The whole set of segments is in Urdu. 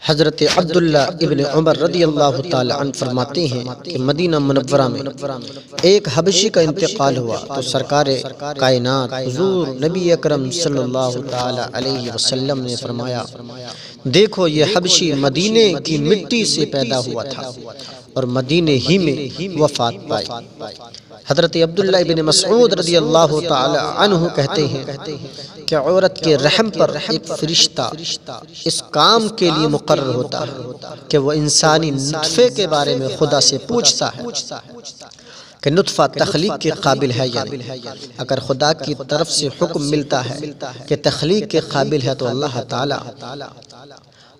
حضرت عبداللہ ابن عمر رضی اللہ تعالی عنہ فرماتے ہیں کہ مدینہ منورہ میں ایک حبشی کا انتقال ہوا تو سرکار کائنات حضور نبی اکرم صلی اللہ تعالی علیہ وسلم نے فرمایا، دیکھو یہ حبشی مدینے کی مٹی سے پیدا ہوا تھا اور مدینے ہی میں وفات پائی۔ حضرت عبداللہ ابن مسعود رضی اللہ تعالی عنہ کہتے ہیں کہ عورت کے رحم پر ایک فرشتہ اس کام کے لیے مقرر ہوتا ہے کہ وہ انسانی نطفے کے بارے میں خدا سے پوچھتا ہے کہ نطفہ تخلیق کے قابل ہے یا نہیں۔ اگر خدا کی طرف سے حکم ملتا ہے کہ تخلیق کے قابل ہے تو اللہ تعالی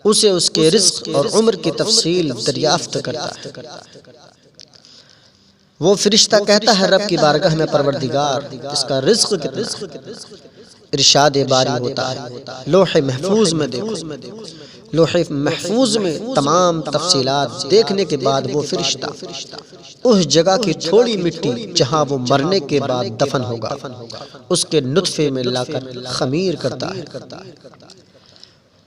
اسے اس کے رزق اور عمر کی تفصیل دریافت کرتا ہے۔ وہ فرشتہ کہتا ہے، رب کی بارگاہ میں پروردگار اس کا رزق کتنا؟ ارشاد باری ہوتا ہے، لوح محفوظ میں دیکھو۔ لوح محفوظ میں تمام تفصیلات دیکھنے کے بعد وہ فرشتہ اس جگہ کی تھوڑی مٹی جہاں وہ مرنے کے بعد دفن ہوگا اس کے نطفے میں لا کر خمیر کرتا ہے۔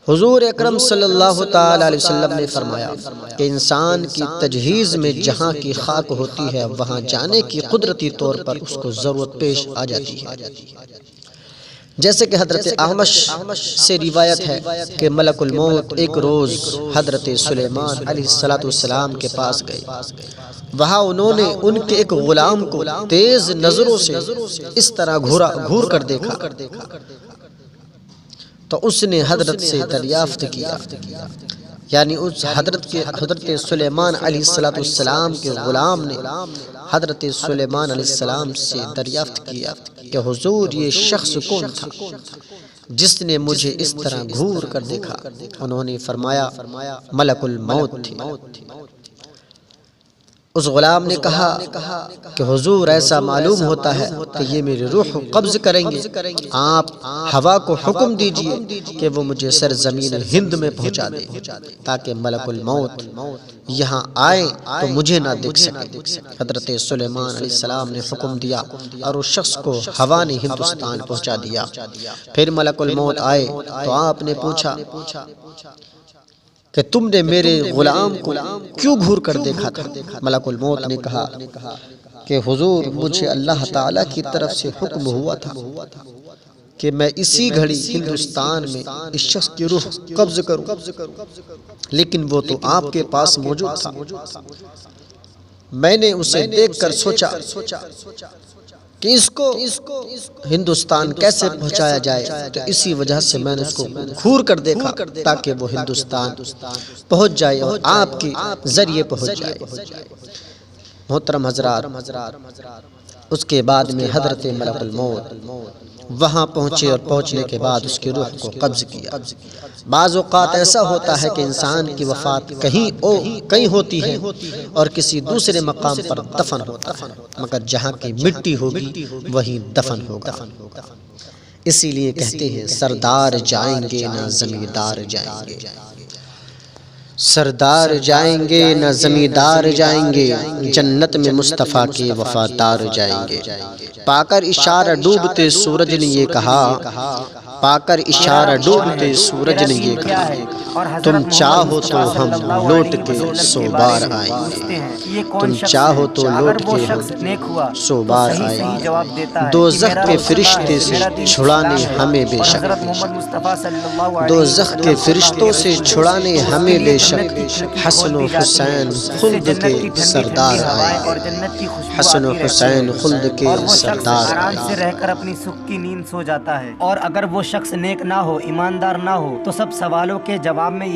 حضور اکرم صلی اللہ تعالی علیہ وسلم نے فرمایا کہ انسان کی تجہیز میں جہاں کی خاک ہوتی ہے وہاں جانے کی قدرتی طور پر اس کو ضرورت پیش آ جاتی ہے۔ جیسے کہ حضرت اعمش سے روایت ہے کہ ملک الموت ایک روز حضرت سلیمان علیہ السلام کے پاس گئے۔ وہاں انہوں نے ان کے ایک غلام کو تیز نظروں سے اس طرح گھور کر دیکھا تو اس نے حضرت سے دریافت کیا، یعنی اس حضرت سلیمان علیہ السلام کے غلام نے حضرت سلیمان علیہ السلام سے دریافت کیا کہ حضور یہ شخص کون تھا جس نے مجھے اس طرح گھور کر دیکھا؟ انہوں نے فرمایا ملک الموت تھے۔ اس غلام نے کہا کہ حضور ایسا معلوم ہوتا ہے کہ یہ میری روح قبض کریں گے، آپ ہوا کو حکم دیجئے کہ وہ مجھے سرزمین ہند میں پہنچا دے تاکہ ملک الموت یہاں آئے تو مجھے نہ دیکھ سکے۔ حضرت سلیمان علیہ السلام نے حکم دیا اور اس شخص کو ہوا نے ہندوستان پہنچا دیا۔ پھر ملک الموت آئے تو آپ نے پوچھا کہ تم نے میرے غلام کو کیوں گھور کر دیکھا تھا؟ ملک الموت نے کہا کہ حضور مجھے اللہ تعالیٰ کی طرف سے حکم ہوا تھا کہ میں اسی گھڑی ہندوستان میں اس شخص کی روح قبض کروں، لیکن وہ تو آپ کے پاس موجود تھا۔ میں نے اسے دیکھ کر سوچا کہ اس کو ہندوستان کیسے پہنچایا جائے، تو اسی وجہ سے میں نے اس کو گھور کر دیکھا تاکہ وہ ہندوستان پہنچ جائے اور آپ کے ذریعے پہنچ جائے۔ محترم حضرات، اس کے بعد میں حضرت ملک الموت وہاں پہنچے اور پہنچنے کے بعد اس کی روح کو قبض کیا۔ بعض اوقات ایسا ہوتا ہے کہ انسان کی وفات کہیں ہوتی ہے اور کسی دوسرے مقام پر دفن ہوتا ہے، مگر جہاں کی مٹی ہوگی وہیں دفن ہوگا۔ اسی لیے کہتے ہیں سردار جائیں گے نہ زمیندار جائیں گے، سردار جائیں گے نہ زمیندار جائیں گے، جنت میں مصطفیٰ کے وفادار جائیں گے۔ پا کر اشارہ ڈوبتے سورج نے یہ کہا، پا کر اشارہ ڈوبتے سورج نے یہ کہا، تم چاہو تو ہم لوٹ کے 100 بار آئیں گے، تم چاہو تو لوٹ کے ہم 100 بار آئیں گے۔ دوزخ کے فرشتے سے چھڑانے ہمیں بے شک، دوزخ کے فرشتوں سے چھڑانے ہمیں بے شک، حسن و حسین خلد کے سردار آئیں گے، حسن و حسین خلد کے سردار آئیں گے۔ سے رہ کر اپنی سکھ کی نیند سو جاتا ہے، اور اگر وہ شخص نیک نہ ہو، ایماندار نہ ہو، تو سب سوالوں کے جواب میں